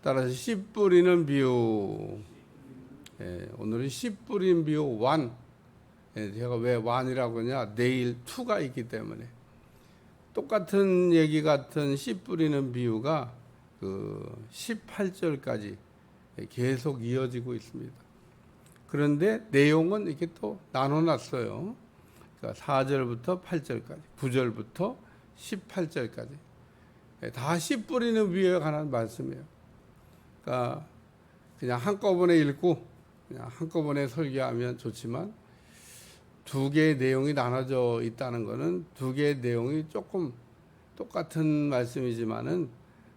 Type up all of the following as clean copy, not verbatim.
따라서 씨 뿌리는 비유. 오늘은 씨 뿌린 비유 1. 제가 왜 1이라고 하냐? 내일 2가 있기 때문에. 똑같은 얘기 같은 씨 뿌리는 비유가 그 18절까지 계속 이어지고 있습니다. 그런데 내용은 이렇게 또 나눠놨어요. 그러니까 4절부터 8절까지, 9절부터 18절까지. 다 씨 뿌리는 비유에 관한 말씀이에요. 그러니까 그냥 한꺼번에 읽고 그냥 한꺼번에 설교하면 좋지만 두 개의 내용이 나눠져 있다는 것은 두 개의 내용이 조금 똑같은 말씀이지만은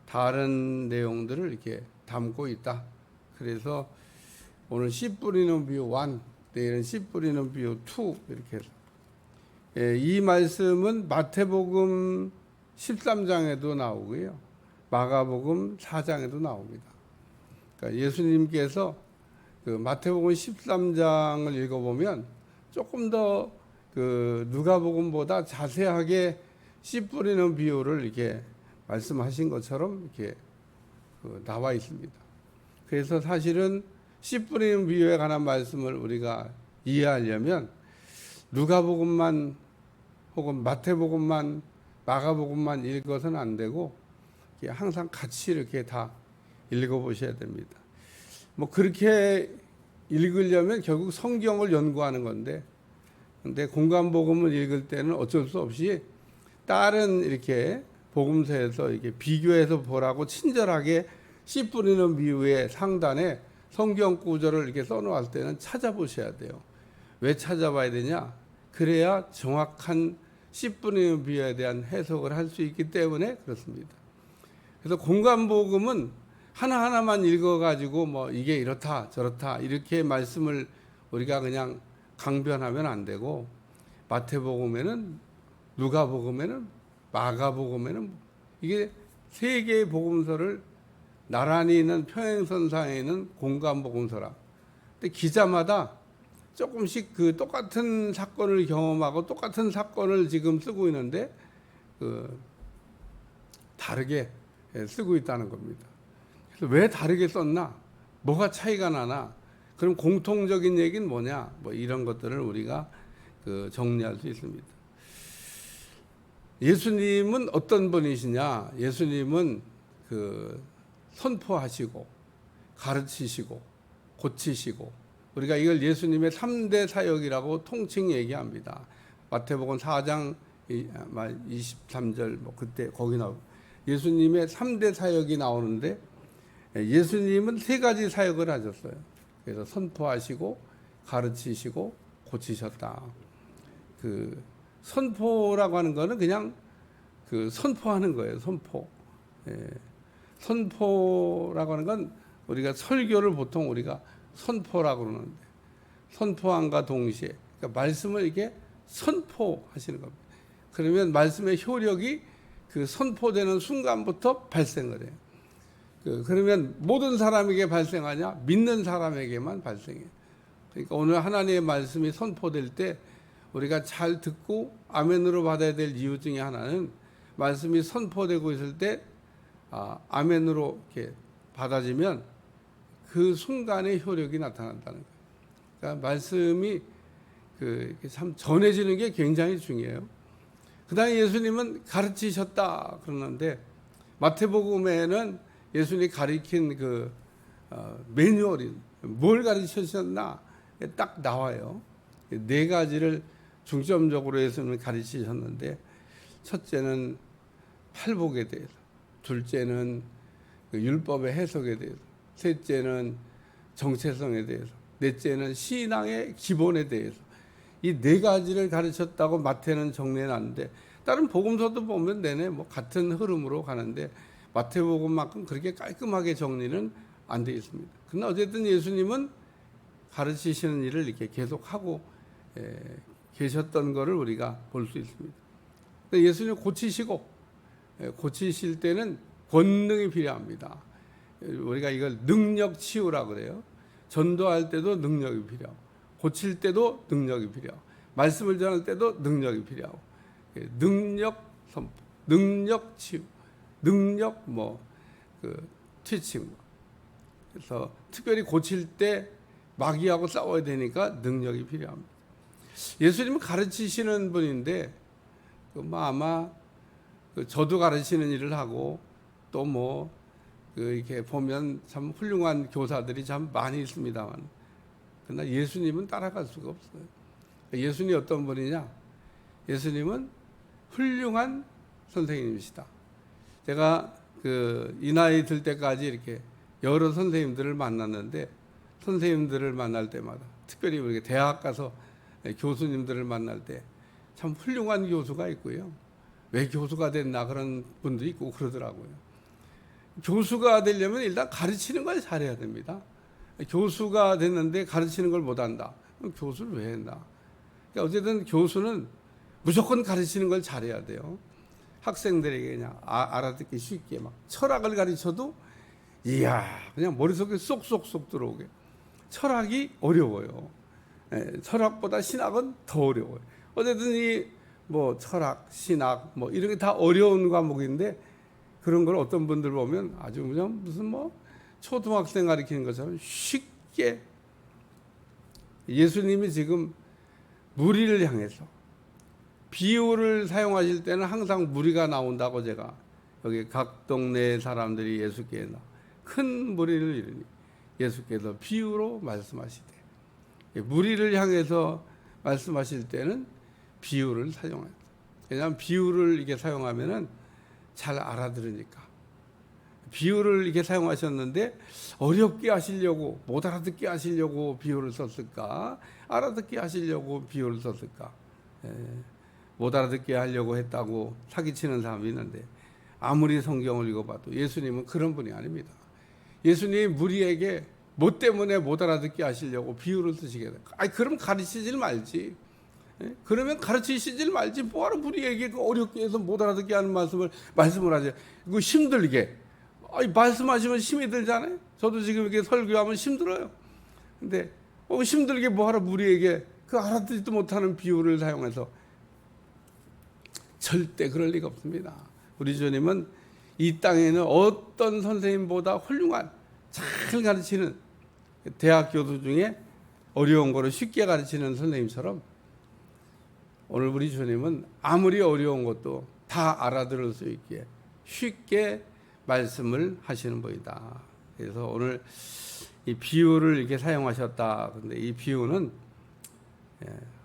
다른 내용들을 이렇게 담고 있다. 그래서 오늘 씨 뿌리는 비유 1, 내일은 씨 뿌리는 비유 2 이렇게 해서 이 말씀은 마태복음 13장에도 나오고요. 마가복음 4장에도 나옵니다. 그러니까 예수님께서 그 마태복음 13장을 읽어보면 조금 더 그 누가복음보다 자세하게 씨 뿌리는 비유를 이렇게 말씀하신 것처럼 이렇게 나와 있습니다. 그래서 사실은 씨 뿌리는 비유에 관한 말씀을 우리가 이해하려면 누가복음만 혹은 마태복음만 마가복음만 읽어서는 안 되고 항상 같이 이렇게 다 읽어보셔야 됩니다. 뭐 그렇게 읽으려면 결국 성경을 연구하는 건데, 근데 공관복음을 읽을 때는 어쩔 수 없이 다른 이렇게 복음서에서 이렇게 비교해서 보라고 친절하게 씨 뿌리는 비유의 상단에 성경 구절을 이렇게 써놓을 때는 찾아보셔야 돼요. 왜 찾아봐야 되냐? 그래야 정확한 씨 뿌리는 비유에 대한 해석을 할 수 있기 때문에 그렇습니다. 그래서 공관복음은 하나하나만 읽어가지고 뭐 이게 이렇다 저렇다 이렇게 말씀을 우리가 그냥 강변하면 안 되고, 마태복음에는 누가복음에는 마가복음에는 이게 세 개의 복음서를 나란히 있는 평행선상에 있는 공관복음서라. 근데 기자마다 조금씩 그 똑같은 사건을 경험하고 똑같은 사건을 지금 쓰고 있는데 그 다르게 쓰고 있다는 겁니다. 그래서 왜 다르게 썼나? 뭐가 차이가 나나? 그럼 공통적인 얘기는 뭐냐? 뭐 이런 것들을 우리가 그 정리할 수 있습니다. 예수님은 어떤 분이시냐? 예수님은 그 선포하시고 가르치시고 고치시고, 우리가 이걸 예수님의 3대 사역이라고 통칭 얘기합니다. 마태복음 4장 23절 뭐 그때 거기 나오고 예수님의 3대 사역이 나오는데, 예수님은 3가지 사역을 하셨어요. 그래서 선포하시고 가르치시고 고치셨다. 그 선포라고 하는 거는 그냥 그 선포하는 거예요. 선포. 선포라고 하는 건 우리가 설교를 보통 우리가 선포라고 그러는데, 선포함과 동시에 그러니까 말씀을 이렇게 선포하시는 겁니다. 그러면 말씀의 효력이 그 선포되는 순간부터 발생을 해요. 그러면 모든 사람에게 발생하냐? 믿는 사람에게만 발생해요. 그러니까 오늘 하나님의 말씀이 선포될 때 우리가 잘 듣고 아멘으로 받아야 될 이유 중에 하나는 말씀이 선포되고 있을 때 아멘으로 이렇게 받아지면 그 순간에 효력이 나타난다는 거예요. 그러니까 말씀이 참 전해지는 게 굉장히 중요해요. 그 다음에 예수님은 가르치셨다 그러는데, 마태복음에는 예수님이 가르친 그 매뉴얼이 뭘 가르치셨나 딱 나와요. 4가지를 중점적으로 예수님은 가르치셨는데, 첫째는 팔복에 대해서, 둘째는 그 율법의 해석에 대해서, 셋째는 정체성에 대해서, 넷째는 신앙의 기본에 대해서, 이 4가지를 가르쳤다고 마태는 정리해놨는데, 다른 복음서도 보면 내내 뭐 같은 흐름으로 가는데 마태복음만큼 그렇게 깔끔하게 정리는 안 되어 있습니다. 그러나 어쨌든 예수님은 가르치시는 일을 이렇게 계속하고 계셨던 것을 우리가 볼 수 있습니다. 예수님 고치시고, 고치실 때는 권능이 필요합니다. 우리가 이걸 능력 치유라고 그래요. 전도할 때도 능력이 필요하고, 고칠 때도 능력이 필요하고, 말씀을 전할 때도 능력이 필요하고, 능력 선포, 능력 치유, 능력 티칭 그래서 특별히 고칠 때 마귀하고 싸워야 되니까 능력이 필요합니다. 예수님은 가르치시는 분인데 아마 저도 가르치는 일을 하고 또 이렇게 보면 참 훌륭한 교사들이 참 많이 있습니다만, 그러나 예수님은 따라갈 수가 없어요. 예수님이 어떤 분이냐? 예수님은 훌륭한 선생님이시다. 제가 이 나이 들 때까지 이렇게 여러 선생님들을 만났는데, 선생님들을 만날 때마다 특별히 우리 대학 가서 교수님들을 만날 때 참 훌륭한 교수가 있고요. 왜 교수가 됐나 그런 분도 있고 그러더라고요. 교수가 되려면 일단 가르치는 걸 잘해야 됩니다. 교수가 됐는데 가르치는 걸 못한다. 그럼 교수를 왜 했나? 그러니까 어쨌든 교수는 무조건 가르치는 걸 잘해야 돼요. 학생들에게 그냥 알아듣기 쉽게 막 철학을 가르쳐도 이야 그냥 머릿속에 쏙쏙쏙 들어오게. 철학이 어려워요. 철학보다 신학은 더 어려워요. 어쨌든 철학, 신학 이런 게 다 어려운 과목인데, 그런 걸 어떤 분들 보면 아주 그냥 무슨 초등학생 가르치는 것처럼 쉽게. 예수님이 지금 무리를 향해서 비유를 사용하실 때는 항상 무리가 나온다고, 제가 여기 각 동네 사람들이 예수께 큰 무리를 이루니 예수께서 비유로 말씀하시되, 무리를 향해서 말씀하실 때는 비유를 사용해요. 왜냐하면 비유를 이게 사용하면은 잘 알아들으니까. 비유를 이렇게 사용하셨는데 어렵게 하시려고, 못 알아듣게 하시려고 비유를 썼을까? 알아듣게 하시려고 비유를 썼을까? 못 알아듣게 하려고 했다고 사기치는 사람이 있는데, 아무리 성경을 읽어봐도 예수님은 그런 분이 아닙니다. 예수님이 무리에게 뭐 때문에 못 알아듣게 하시려고 비유를 쓰시게 돼. 그럼 가르치질 말지. 그러면 가르치시질 말지. 뭐하러 무리에게 어렵게 해서 못 알아듣게 하는 말씀을 하죠. 그 힘들게. 말씀하시면 힘이 들잖아요. 저도 지금 이렇게 설교하면 힘들어요. 근데 힘들게 뭐하러 무리에게 알아듣지도 못하는 비유를 사용해서. 절대 그럴 리가 없습니다. 우리 주님은 이 땅에는 어떤 선생님보다 훌륭한, 잘 가르치는, 대학 교수 중에 어려운 거를 쉽게 가르치는 선생님처럼 오늘 우리 주님은 아무리 어려운 것도 다 알아들을 수 있게 쉽게 말씀을 하시는 분이다. 그래서 오늘 이 비유를 이렇게 사용하셨다. 근데 이 비유는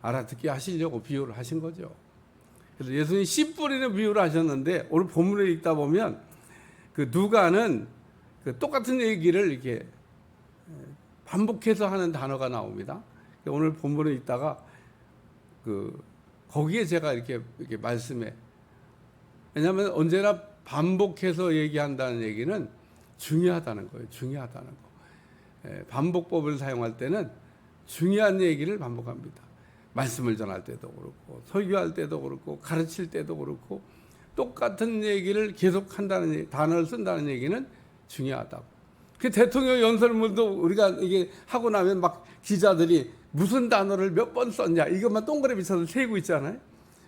알아듣게 하시려고 비유를 하신 거죠. 그래서 예수님이 씨 뿌리는 비유를 하셨는데, 오늘 본문을 읽다 보면 누가는 똑같은 얘기를 이렇게 반복해서 하는 단어가 나옵니다. 오늘 본문을 읽다가 거기에 제가 이렇게 말씀해. 왜냐하면 언제나 반복해서 얘기한다는 얘기는 중요하다는 거예요. 중요하다는 거. 반복법을 사용할 때는 중요한 얘기를 반복합니다. 말씀을 전할 때도 그렇고, 설교할 때도 그렇고, 가르칠 때도 그렇고, 똑같은 얘기를 계속한다는, 단어를 쓴다는 얘기는 중요하다고. 그 대통령 연설문도 우리가 이게 하고 나면 막 기자들이 무슨 단어를 몇 번 썼냐 이것만 동그라미 쳐서 세고 있잖아요.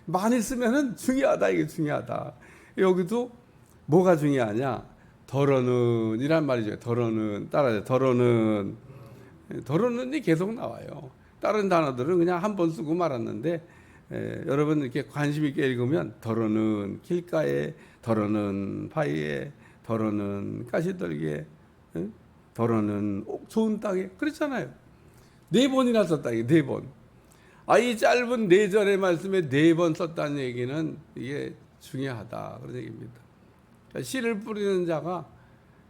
많이 쓰면은 중요하다, 이게 중요하다. 여기도 뭐가 중요하냐? 더러는 이란 말이죠. 더러는 따라요. 더러는이 계속 나와요. 다른 단어들은 그냥 한 번 쓰고 말았는데, 여러분 이렇게 관심 있게 읽으면 더러는 길가에, 더러는 바위에, 더러는 가시떨기에, 더러는 좋은 땅에, 그렇잖아요. 4번이나 썼다, 이게 4번. 이 짧은 4절의 말씀에 4번 썼다는 얘기는 이게 중요하다, 그런 얘기입니다. 그러니까 씨를 뿌리는 자가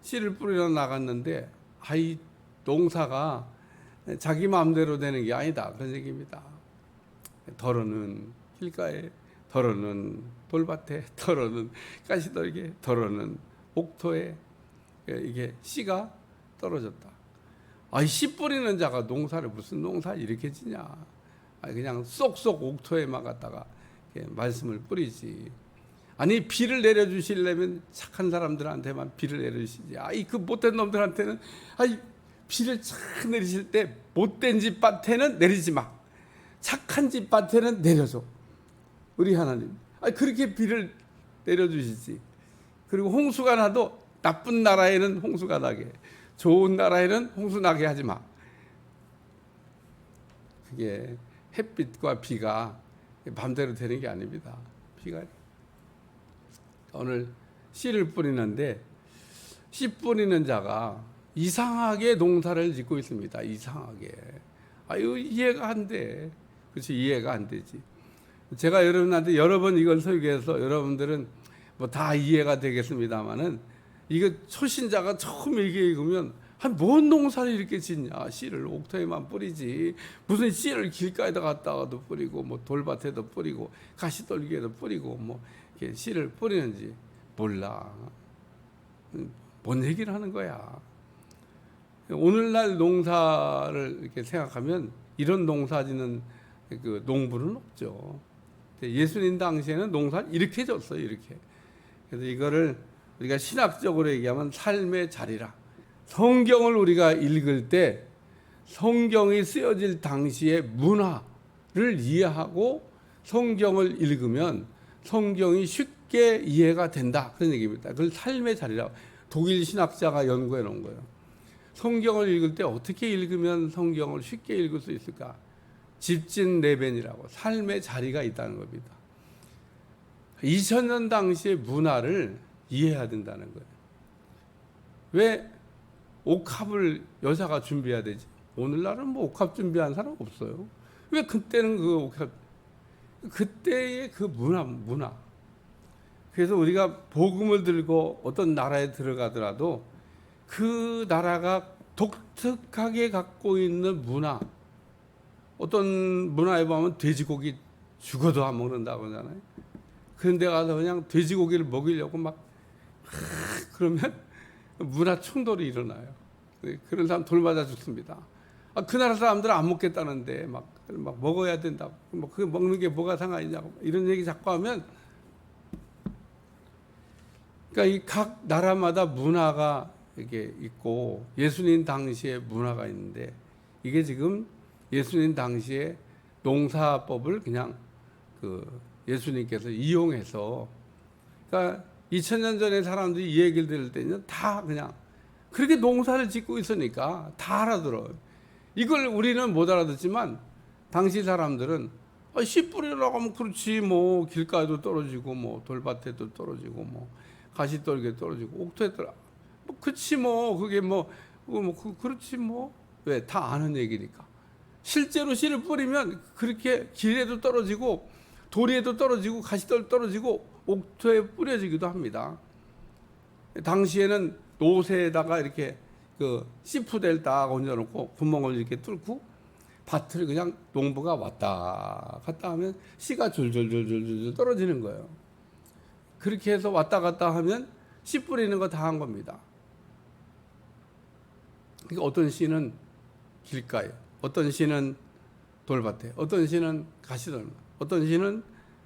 씨를 뿌리러 나갔는데, 이 농사가 자기 마음대로 되는 게 아니다, 그런 얘기입니다. 더러는 길가에, 더러는 돌밭에, 더러는 가시떨기에, 더러는 옥토에 이게 씨가 떨어졌다. 씨 뿌리는 자가 농사를 무슨 농사 이렇게 지냐? 그냥 쏙쏙 옥토에만 갖다가 말씀을 뿌리지. 비를 내려주시려면 착한 사람들한테만 비를 내려주시지. 그 못된 놈들한테는 비를 착 내리실 때 못된 집 밭에는 내리지 마. 착한 집 밭에는 내려줘. 우리 하나님. 그렇게 비를 내려주시지. 그리고 홍수가 나도 나쁜 나라에는 홍수가 나게, 좋은 나라에는 홍수 나게 하지 마. 그게 햇빛과 비가 맘대로 되는 게 아닙니다. 비가 오늘 씨를 뿌리는데 씨 뿌리는 자가 이상하게 농사를 짓고 있습니다. 이상하게. 아유, 이해가 안 돼. 그렇지, 이해가 안 되지. 제가 여러분한테 여러 번 이걸 설교해서 여러분들은 뭐 다 이해가 되겠습니다만은, 이거 초신자가 처음 이렇게 읽으면 뭔 농사를 이렇게 짓냐. 씨를 옥토에만 뿌리지. 무슨 씨를 길가에다 갖다가도 뿌리고, 뭐 돌밭에도 뿌리고, 가시떨기에도 뿌리고, 뭐 이렇게 씨를 뿌리는지 몰라. 뭔 얘기를 하는 거야. 오늘날 농사를 이렇게 생각하면 이런 농사 짓는 그 농부는 없죠. 예수님 당시에는 농사를 이렇게 졌어요, 이렇게. 그래서 이거를 우리가 신학적으로 얘기하면 삶의 자리라. 성경을 우리가 읽을 때 성경이 쓰여질 당시의 문화를 이해하고 성경을 읽으면 성경이 쉽게 이해가 된다, 그런 얘기입니다. 그걸 삶의 자리라. 독일 신학자가 연구해 놓은 거예요. 성경을 읽을 때 어떻게 읽으면 성경을 쉽게 읽을 수 있을까? 집진내변이라고 삶의 자리가 있다는 겁니다. 2000년 당시의 문화를 이해해야 된다는 거예요. 왜 옥합을 여자가 준비해야 되지? 오늘날은 뭐 옥합 준비한 사람 없어요. 왜 그때는 그 옥합, 그때의 그 문화. 그래서 우리가 복음을 들고 어떤 나라에 들어가더라도 그 나라가 독특하게 갖고 있는 문화, 어떤 문화에 보면 돼지고기 죽어도 안 먹는다고 하잖아요. 그런데 가서 그냥 돼지고기를 먹이려고 막 그러면 문화 충돌이 일어나요. 그런 사람 돌맞아 죽습니다. 그 나라 사람들은 안 먹겠다는데 막 먹어야 된다고. 뭐 그 먹는 게 뭐가 상관이냐고 이런 얘기 자꾸 하면, 그러니까 이 각 나라마다 문화가 이게 있고 예수님 당시에 문화가 있는데, 이게 지금 예수님 당시에 농사법을 그냥 그 예수님께서 이용해서, 그러니까 2000년 전에 사람들이 이 얘기를 들을 때는 다 그냥 그렇게 농사를 짓고 있으니까 다 알아들어요. 이걸 우리는 못 알아듣지만 당시 사람들은 씨 뿌리라고 하면 그렇지, 뭐 길가에도 떨어지고 뭐 돌밭에도 떨어지고 뭐 가시떨기에 떨어지고 옥토에 떨어, 뭐 그렇지 뭐 그게 그렇지 뭐, 왜 다 아는 얘기니까. 실제로 씨를 뿌리면 그렇게 길에도 떨어지고 돌에도 떨어지고 가시떨 떨어지고 옥토에 뿌려지기도 합니다. 당시에는 노새에다가 이렇게 그 씨푸대를 딱 얹어놓고 구멍을 이렇게 뚫고 밭을 그냥 농부가 왔다 갔다 하면 씨가 줄줄줄줄줄 떨어지는 거예요. 그렇게 해서 왔다 갔다 하면 씨 뿌리는 거 다 한 겁니다. 그러니까 어떤 씨는 길가에, 어떤 씨는 돌밭에, 어떤 씨는 가시떨기, 어떤 씨는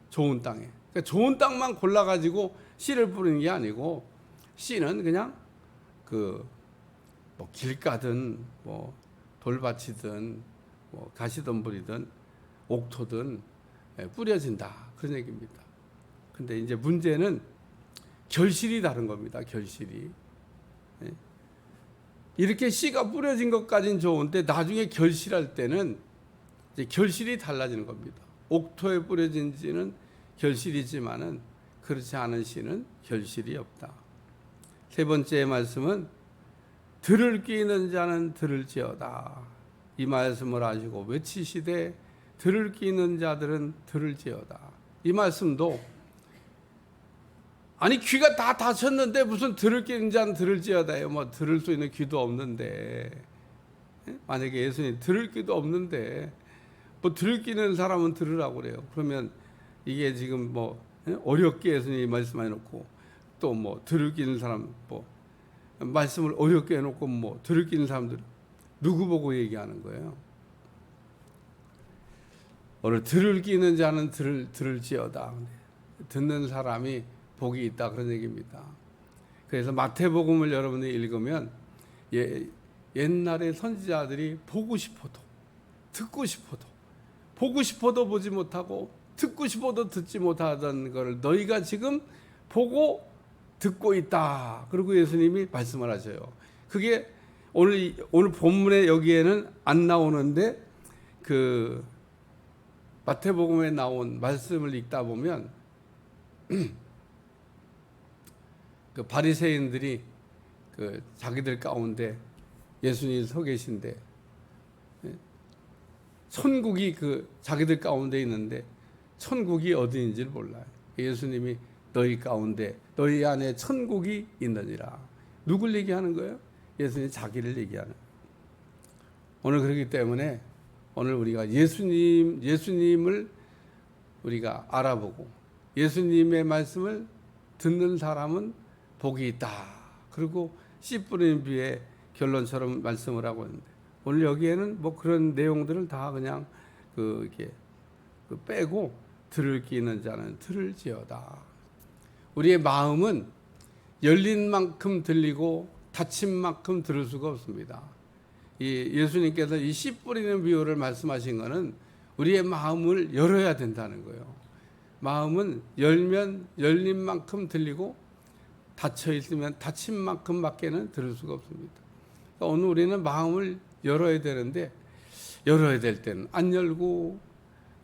좋은 땅에. 그러니까 좋은 땅만 골라가지고 씨를 뿌리는 게 아니고, 씨는 그냥 뭐 길가든 뭐 돌밭이든 뭐 가시덤불이든 옥토든 뿌려진다, 그런 얘기입니다. 근데 이제 문제는 결실이 다른 겁니다. 결실이. 이렇게 씨가 뿌려진 것까지는 좋은데 나중에 결실할 때는 이제 결실이 달라지는 겁니다. 옥토에 뿌려진 씨는 결실이지만은 그렇지 않은 씨는 결실이 없다. 세 번째 말씀은 들을 귀 있는 자는 들을지어다. 이 말씀을 아시고 외치시되 들을 귀 있는 자들은 들을지어다. 이 말씀도, 아니 귀가 다 닫혔는데 무슨 들을 귀 있는 자는 들을지어다요. 뭐 들을 수 있는 귀도 없는데, 만약에 예수님 들을 귀도 없는데 뭐 들을 귀 있는 사람은 들으라고 그래요. 그러면 이게 지금 뭐 어렵게 예수님이 말씀해 놓고 또 뭐 들을 귀 있는 사람, 뭐 말씀을 어렵게 해놓고 뭐 들을 귀 있는 사람들 누구 보고 얘기하는 거예요? 오늘 들을 귀 있는 자는 들을지어다. 듣는 사람이 복이 있다, 그런 얘기입니다. 그래서 마태복음을 여러분이 읽으면 옛날에 선지자들이 보고 싶어도 듣고 싶어도, 보고 싶어도 보지 못하고 듣고 싶어도 듣지 못하던 것을 너희가 지금 보고 듣고 있다. 그리고 예수님이 말씀을 하셔요. 그게 오늘 본문에 여기에는 안 나오는데 그 마태복음에 나온 말씀을 읽다 보면 그 바리새인들이 그 자기들 가운데 예수님이 서 계신데 천국이 그 자기들 가운데 있는데 천국이 어디인지를 몰라요. 예수님이 너희 가운데 너희 안에 천국이 있느니라. 누굴 얘기하는 거예요? 예수님이 자기를 얘기하는 거예요. 오늘 그렇기 때문에 오늘 우리가 예수님을 우리가 알아보고 예수님의 말씀을 듣는 사람은 복이 있다. 그리고 씨 뿌리는 비의 결론처럼 말씀을 하고 있는데 오늘 여기에는 뭐 그런 내용들을 다 그냥 이렇게 빼고 들을 게 있는 자는 들을지어다. 우리의 마음은 열린 만큼 들리고 닫힌 만큼 들을 수가 없습니다. 예수님께서 이 씨 뿌리는 비유를 말씀하신 것은 우리의 마음을 열어야 된다는 거예요. 마음은 열면 열린 만큼 들리고 닫혀 있으면 닫힌 만큼밖에는 들을 수가 없습니다. 그러니까 오늘 우리는 마음을 열어야 되는데 열어야 될 때는 안 열고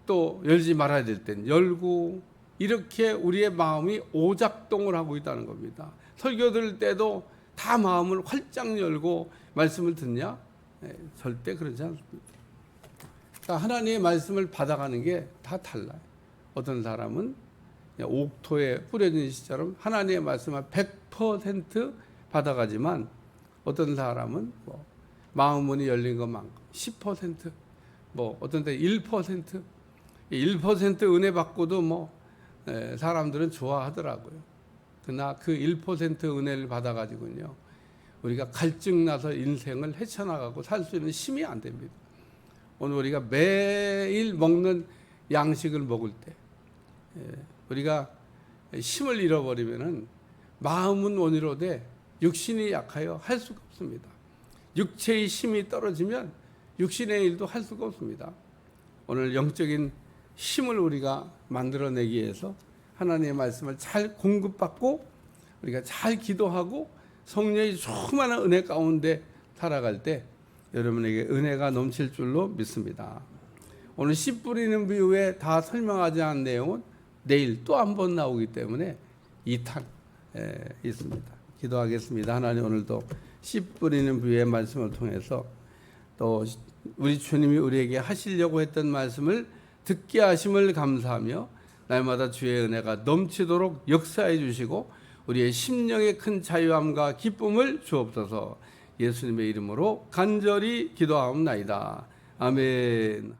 또 열지 말아야 될 때는 열고 이렇게 우리의 마음이 오작동을 하고 있다는 겁니다. 설교 들을 때도 다 마음을 활짝 열고 말씀을 듣냐? 네, 절대 그렇지 않습니다. 그러니까 하나님의 말씀을 받아가는 게 다 달라요. 어떤 사람은 옥토에 뿌려진 씨처럼 하나님의 말씀을 100% 받아가지만 어떤 사람은 뭐 마음 문이 열린 것만큼 10%, 뭐 어떤 때 1%, 1% 은혜 받고도 뭐 사람들은 좋아하더라고요. 그러나 그 1% 은혜를 받아가지고요 우리가 갈증 나서 인생을 헤쳐나가고 살 수 있는 힘이 안 됩니다. 오늘 우리가 매일 먹는 양식을 먹을 때 우리가 힘을 잃어버리면은 마음은 원이로되 육신이 약하여 할 수가 없습니다. 육체의 힘이 떨어지면 육신의 일도 할 수가 없습니다. 오늘 영적인 힘을 우리가 만들어내기 위해서 하나님의 말씀을 잘 공급받고 우리가 잘 기도하고 성령의 충만한 은혜 가운데 살아갈 때 여러분에게 은혜가 넘칠 줄로 믿습니다. 오늘 씨 뿌리는 비유에 다 설명하지 않은 내용은 내일 또 한 번 나오기 때문에 2탄 있습니다. 기도하겠습니다. 하나님 오늘도 씨 뿌리는 비유의 말씀을 통해서 또 우리 주님이 우리에게 하시려고 했던 말씀을 듣게 하심을 감사하며 날마다 주의 은혜가 넘치도록 역사해 주시고 우리의 심령의 큰 자유함과 기쁨을 주옵소서. 예수님의 이름으로 간절히 기도하옵나이다. 아멘.